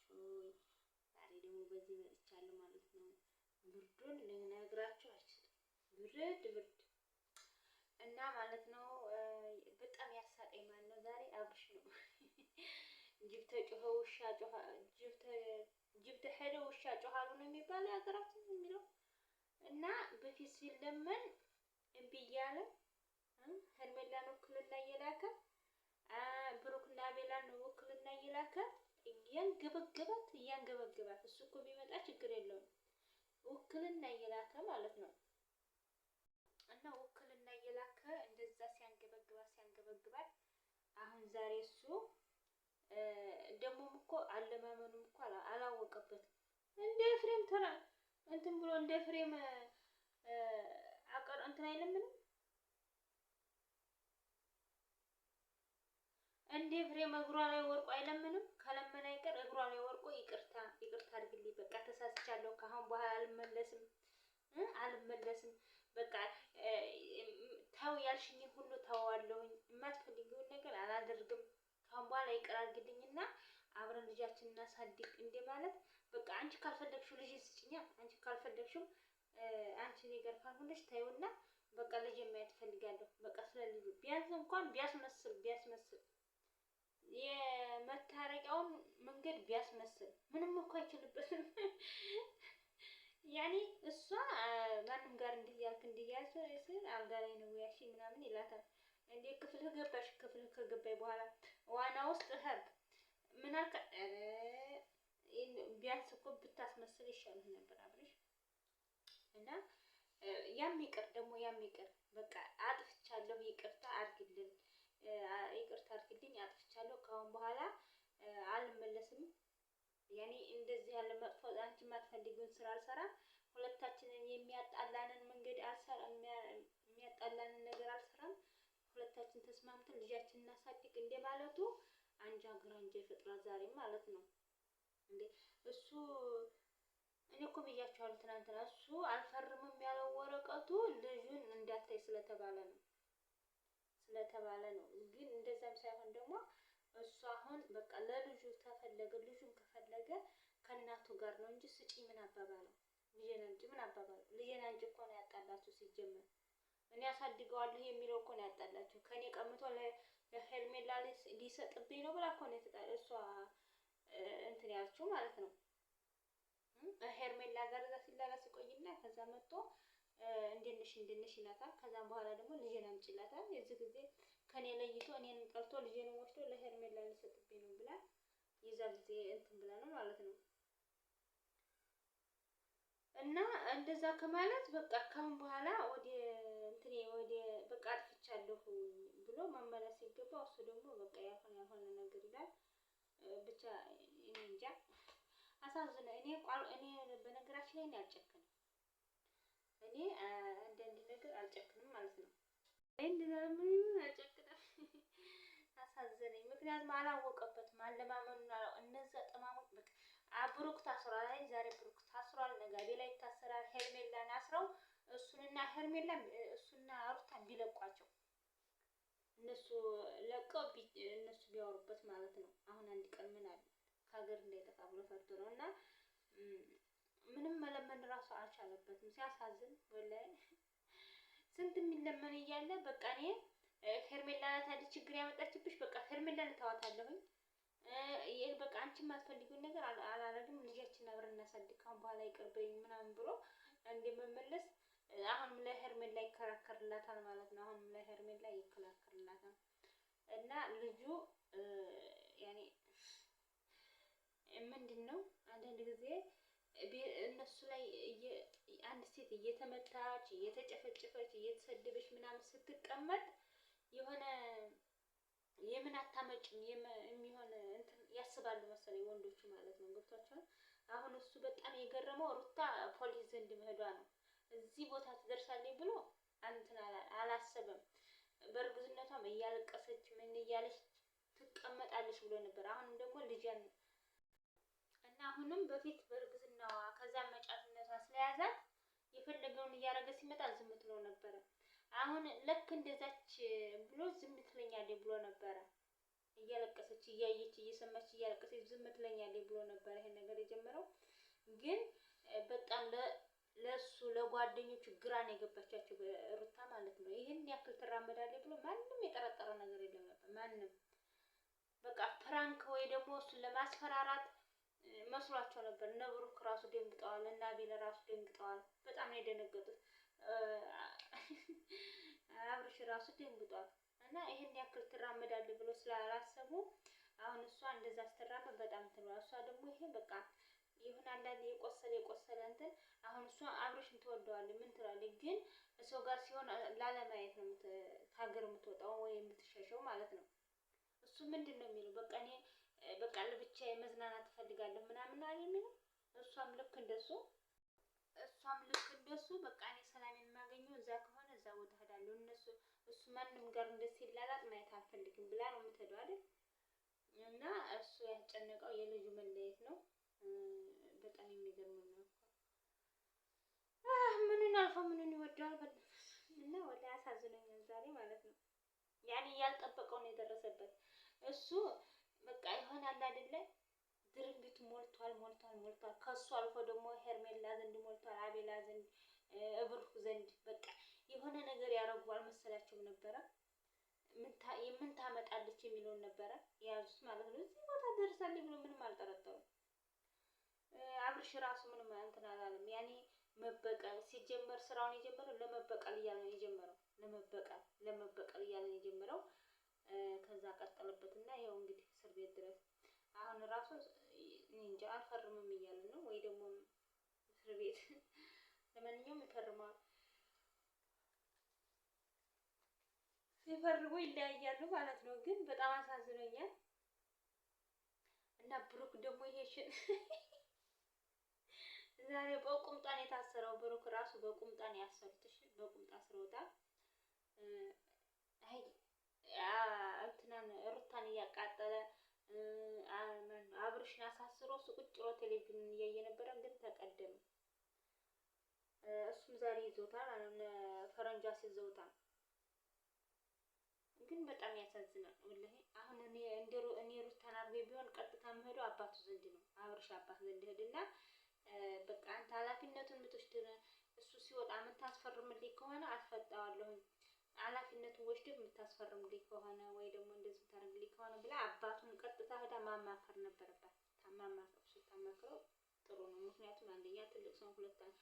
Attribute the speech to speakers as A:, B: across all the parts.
A: ናችሁ? ዛሬ ደግሞ በዚህ መጥቻለሁ ማለት ነው። ብርዱን ልነግራችሁ አልችልም። ብርድ እና ማለት ነው። በጣም ያሳቀኝ ማለት ነው ዛሬ አብርሽ ነው። ጅብ ተጮኸ ውሻ ጮኸ፣ ጅብ ተሄደ ውሻ ጮኻሉ ነው የሚባለው ሀገራችን የሚለው እና በፊት ሲለመን እምቢ እያለ ሄርሜላን ውክልና እየላከ ብሩክና ቤላን ውክልና እየላከ እያንገበገባት እሱ እኮ ቢመጣ ችግር የለውም። ውክልና እየላከ ማለት ነው። እና ውክልና እየላከ እንደዛ ሲያንገበግባት አሁን ዛሬ እሱ ደግሞም እኮ አለማመኑም እኮ አላወቀበትም። እንደ ፍሬም ተራ እንትን ብሎ እንደ ፍሬም አቀር እንትን አይለምንም እንደ ፍሬም እግሯ ላይ ወርቆ አይለምንም። ከለመነ አይቀር እግሯ ላይ ወርቆ ይቅርታ አድርግልኝ፣ በቃ ተሳስቻለሁ፣ ከአሁን በኋላ አልመለስም፣ በቃ ተው ያልሽኝ ሁሉ ተዋለሁኝ፣ የማትፈልጊውን ነገር አላደርግም፣ ከአሁን በኋላ ይቅር አድርግልኝና አብረን ልጃችንን እናሳድግ እንደ ማለት በቃ አንቺ ካልፈለግሽው ልጅ ስጭኛ፣ አንቺ ካልፈለግሽው አንቺ ነገር ካልሆነሽ ታዩና በቃ ልጅ ማየት ፈልጋለሁ። በቃ ስለልጁ ቢያንስ እንኳን ቢያስመስል የመታረቂያውን መንገድ ቢያስመስል ምንም እኮ አይችልበትም። ያኔ እሷ ማንም ጋር እንዲያልክ ስል አልጋ ላይ ነው ያሺ ምናምን ይላታል። እንዴ ክፍልህ ከገባይ በኋላ ዋና ውስጥ ሄድ ምን አልከ? ቢያንስ እኮ ብታስመስል ይሻልህ ነበር አብረሽ እና ያም ይቅር በቃ አጥፍቻለሁ፣ ይቅርታ አድርግልኝ፣ አጥፍቻለሁ፣ ከአሁን በኋላ አልመለስም። ያኔ እንደዚህ ያለ መጥፎ አንቺ የማትፈልጊውን ስራ አልሰራም፣ ሁለታችንን የሚያጣላንን የሚያጣላንን ነገር አልሰራም፣ ሁለታችን ተስማምተን ልጃችንን እናሳድግ እንደማለቱ አንጃ ግራንጃ ይፈጥራል ዛሬ ማለት ነው። እንዴ እሱ እኔ እኮ ብያቸዋለሁ ትናንትና፣ እሱ አልፈርምም ያለው ወረቀቱ ልጁን እንዳታይ ስለተባለ ነው። ግን እንደዛም ሳይሆን ደግሞ እሱ አሁን በቃ ለልጁ ልጁን ከፈለገ ከእናቱ ጋር ነው እንጂ ስጪ ምን አባባለው? ልጄን አንቺ ምን አባባለው? ልጄን አንቺ እኮ ነው ያጣላችሁ ሲጀመር። እኔ አሳድገዋለሁ የሚለው እኮ ነው ያጣላችሁ። ከኔ ቀምቶ ለሄርሜላ ሊሰጥብኝ ነው ብላ እኮ ነው እሷ እንትን ያልችው ማለት ነው። ሄርሜላ ጋር እዛ ሲላላስ ቆይና ከዛ መጥቶ እንድንሽ ይላታል። ከዛም በኋላ ደግሞ ልጄን አምጪ ይላታል። የዚህ ጊዜ ከኔ ለይቶ እኔን ጠርቶ ልጄን ወስዶ ለሄርሜላ ሊሰጥብኝ ነው ብላ የዛ ጊዜ እንትን ብላ ነው ማለት ነው። እና እንደዛ ከማለት በቃ ካሁን በኋላ ወደ በቃ አጥፍቻለሁ ብሎ መመለስ ሲገባው እሱ ደግሞ በቃ ያልሆነ ነገር ይላል። ብቻ እኔ እንጃ አሳዝነ። እኔ በነገራችን ላይ አልጨክንም። እኔ አንዳንድ ነገር አልጨክንም ማለት ነው። አልጨክንም። አሳዘነኝ። ምክንያቱም አላወቀበትም፣ አለማመኑን እነዛ ጠማሞች በቃ ብሩክ ታስሯል። ዛሬ ብሩክ ታስሯል፣ ነገ ቤላ ይታሰራል። ሄርሜላን አስረው እሱና ሩታን ቢለቋቸው እነሱ ለቀው እነሱ ቢያወሩበት ማለት ነው። አሁን አንድ ቀን ምን አለ ከሀገር እንዳይጠፋ ብሎ ፈርቶ ነው። እና ምንም መለመን ራሱ አልቻለበትም። ሲያሳዝን ወላሂ ስንት የሚለመን እያለ በቃ እኔ ሄርሜላ ናት አይደል ችግር ያመጣችብሽ፣ በቃ ሄርሜላን እተዋታለሁኝ፣ በቃ አንቺ የማትፈልጊውን ነገር አላረግም፣ ልጃችንን አብረን እናሳድግ፣ ካሁን በኋላ ይቅርበኝ ምናምን ብሎ እንደመመለስ አሁንም ለሄርሜላ ይከራከርላታል ማለት ነው። አሁንም ለሄርሜላ ይከራከርላታል እና ልጁ ያኔ ምንድነው አንዳንድ ጊዜ እነሱ ላይ አንድ ሴት እየተመታች እየተጨፈጨፈች እየተሰደበች ምናምን ስትቀመጥ የሆነ የምን አታመጭም የሚሆን እንትን ያስባሉ መሰለኝ ወንዶቹ ማለት ነው። ገብቷቸዋል። አሁን እሱ በጣም የገረመው ሩታ ፖሊስ ዘንድ መሄዷ ነው። እዚህ ቦታ ትደርሳለች ብሎ እንትን አላሰበም። በእርግዝነቷም እያለቀሰች ምን እያለች ትቀመጣለች ብሎ ነበር። አሁንም ደግሞ ልጅን እና አሁንም በፊት በእርግዝናዋ ከዛ መጫትነቷ ስለያዛት የፈለገውን እያደረገ ሲመጣ ዝም ትሎ ነበረ። አሁን ልክ እንደዛች ብሎ ዝም ትለኛለች ብሎ ነበረ። እያለቀሰች እያየች እየሰማች እያለቀሰች ዝም ትለኛለች ብሎ ነበር ይሄን ነገር የጀመረው። ግን በጣም ለሱ ለጓደኞቹ ግራ ነው የገባቻቸው ሩታ ማለት ነው። ይሄን ያክል ትራመዳለች ብሎ ማንም የጠረጠረው ነገር የለም ነበር ማንም። በቃ ፕራንክ ወይ ደግሞ እሱን ለማስፈራራት መስሏቸው ነበር። እነ ብሩክ ራሱ ደንግጠዋል፣ እና አቤል ራሱ ደንግጠዋል። በጣም ነው የደነገጡት። አብርሽ ራሱ ደንግጧል። እና ይሄን ያክል ትራመዳለች ብሎ ስላላሰቡ አሁን እሷ እንደዛ ስትራመድ በጣም ትሏል። እሷ ደግሞ ይሄ በቃ ይሁን አንዳንዴ የቆሰለ እንትን አሁን እሷ አብርሽን ትወደዋለች ምን ትላለች፣ ግን ሰው ጋር ሲሆን ላለማየት ነው ከሀገር የምትወጣው ወይ የምትሸሸው ማለት ነው። እሱ ምንድን ነው የሚለው በቃ እኔ በቃ ለብቻዬ መዝናናት እፈልጋለሁ ምናምን አይደል የሚለው። እሷም ልክ እንደሱ በቃ እኔ ሰላሜን የማገኘው እዛ ከሆነ እዛ ቦታ እሄዳለሁ፣ እሱ ማንም ጋር እንደሲላላጥ ማየት አልፈልግም ብላ ነው የምትሄደው አይደል። እና እሱ ያስጨነቀው የልጁ መለየት ነው። በጣም የሚገርም ነው። ምንን አልፎ ምንን ይወደዋል እና ወላሂ አሳዝኖኛል ዛሬ ማለት ነው። ያኔ ያልጠበቀው ነው የደረሰበት። እሱ በቃ ይሆናል አይደለ ድርጊቱ ሞልቷል። ከሱ አልፎ ደግሞ ሄርሜላ ዘንድ ሞልቷል፣ አቤላ ዘንድ፣ ብሩክ ዘንድ በቃ የሆነ ነገር ያደርጉ አልመሰላቸውም ነበረ። ምን ታመጣለች የሚለውን ነበረ የያዙት ማለት ነው። እዚህ ቦታ ደርሳለች ብሎ ምንም አልጠረጠሩም። አብርሽ ራሱ ምንም እንትን አላለም። ያኔ መበቀል ሲጀመር ስራውን የጀመረው ለመበቀል እያለ ነው የጀመረው። ለመበቀል እያለ ነው የጀመረው። ከዛ ቀጠለበትና ይኸው እንግዲህ እስር ቤት ድረስ አሁን ራሱ እንጃ አልፈርምም እያለ ነው ወይ ደግሞ እስር ቤት ለማንኛውም ይፈርማል። ሲፈርሙ ይለያያሉ ማለት ነው። ግን በጣም አሳዝኖኛል። እና ብሩክ ደግሞ ይሄሽን ዛሬ በቁምጣን የታሰረው ብሩክ ራሱ በቁምጣን ያሰሩት። በቁምጣ አስረውታል። እንትናን ሩታን እያቃጠለ አብርሽን አሳስሮ እሱ ቁጭ ብሎ ቴሌቪዥን እያየ ነበረ። ግን ተቀደመ። እሱም ዛሬ ይዞታል። ፈረንጇ ሲዘውታል። ግን በጣም ያሳዝናል ወላሂ። አሁን እኔ ሩታን አርቤ ቢሆን ቀጥታ የምሄደው አባቱ ዘንድ ነው። አብርሽ አባት ዘንድ ሄድና በቃ አንተ ኃላፊነቱን ምትወስድ እሱ ሲወጣ የምታስፈርምልኝ ከሆነ አስፈጣዋለሁኝ። ኃላፊነቱን ወስደህ የምታስፈርምልኝ ከሆነ ወይ ደግሞ እንደዚህ የምታደርግልኝ ከሆነ ብላ አባቱን ቀጥታ ሄዳ ማማከር ነበረባት። ስታማክረው ጥሩ ነው። ምክንያቱም አንደኛ ትልቅ ሰው፣ ሁለተኛ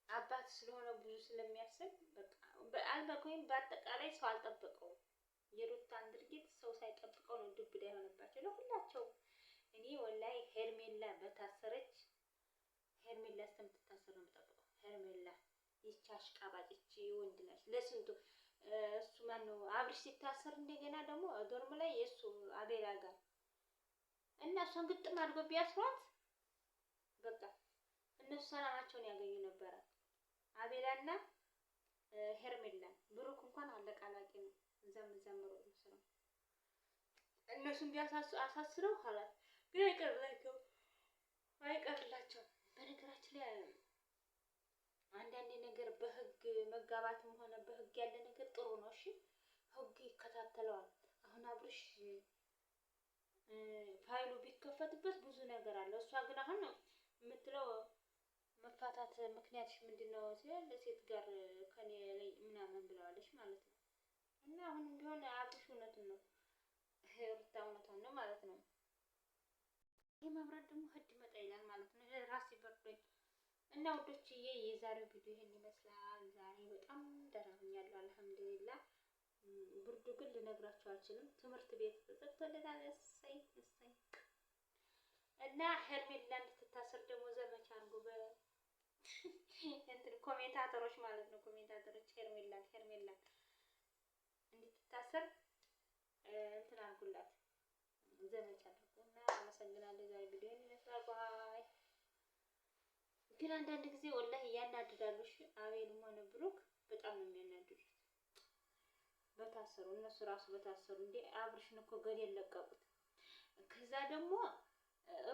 A: አባት ስለሆነ ብዙ ስለሚያስብ በቃ ወይም በአጠቃላይ ሰው አልጠበቀውም። የሩታን ድርጊት ሰው ሳይጠብቀው ነው ዱብዳ የሆነባቸው ለሁላቸው። እኔ ወላሂ ሄርሜላ በታሰረች ሄርሜላ እስከምትታሰር ነው የምጠብቀው። ሄርሜላ ይቺ አሽቃባጭ ይቺ ወንድ ነች ለስንቱ እሱ ማነው አብርሽ ሲታሰር እንደገና ደግሞ ዶርም ላይ የእሱ አቤላ ጋር እና እሷን ግጥም አድርጎ ቢያስሯት በቃ እነሱ ሰላማቸውን ያገኙ ነበረ። አቤላና ሄርሜላ ብሩክ እንኳን አለቃላቂ ነው። እዛም ነው እነሱን ቢያሳስረው ኋላት ግን አይቀርላቸው። በነገራችን ላይ አንዳንድ ነገር በህግ መጋባትም ሆነ በህግ ያለ ነገር ጥሩ ነው። እሺ ህግ ይከታተለዋል። አሁን አብርሽ ፋይሉ ቢከፈትበት ብዙ ነገር አለ። እሷ ግን አሁን የምትለው መፋታት ምክንያትሽ ምንድነው ሲል ለሴት ጋር ከኔ ላይ ምናምን ብለዋለች ማለት ነው። እና አሁንም ቢሆን አብርሽ እውነቱን ነው፣ ሩታ እውነቷን ነው ማለት ነው። ይህ መብራት ደግሞ ህድ መጣ ይላል ማለት ነው። ራሴ በርዶኝ እና ውዶችዬ የዛሬው ቪዲዮ ይሄን ይመስላል። ዛሬ በጣም ደህና ሆኛለሁ አልሐምዱሊላህ። ብርዱ ግን ልነግራችሁ አልችልም። ትምህርት ቤት ተዘግቶልናል። እሰይ እና ሄርሜላ እንድትታሰር ደግሞ ዘመቻ አድርጎ እንትን ኮሜንታተሮች ማለት ነው። ኮሜንታተሮች ሄርሜላ እንድትታሰር እንትን አድርጉላት ዘመቻ አድርጉ እና አመሰግናለሁ። ዛሬ ቪዲዮ ይመስላል። ባይ። ግን አንዳንድ ጊዜ ወላሂ ያናድዳሉ። እሺ አቤልም ሆነ ብሩክ በጣም ነው የሚያናድዱት። በታሰሩ እነሱ ራሱ በታሰሩ እንዴ አብርሽን እኮ ገደል ለቀቁት። ከዛ ደግሞ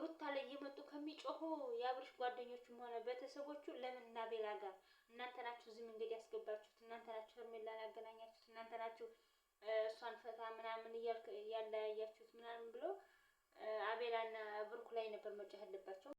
A: ሩታ ላይ እየመጡ ከሚጮሁ የአብርሽ ጓደኞቹም ሆነ ቤተሰቦቹ ለምን እና ቤላ ጋር እናንተ ናችሁ እዚህ መንገድ ያስገባችሁት፣ እናንተ ናችሁ ሄርሜላን ያገናኛችሁት፣ እናንተ ናችሁ እሷን ፈታ ምናምን ምናምን ያለያያችሁት ምናምን ብሎ አቤላና ብሩክ ላይ ነበር መጮህ ያለባቸው።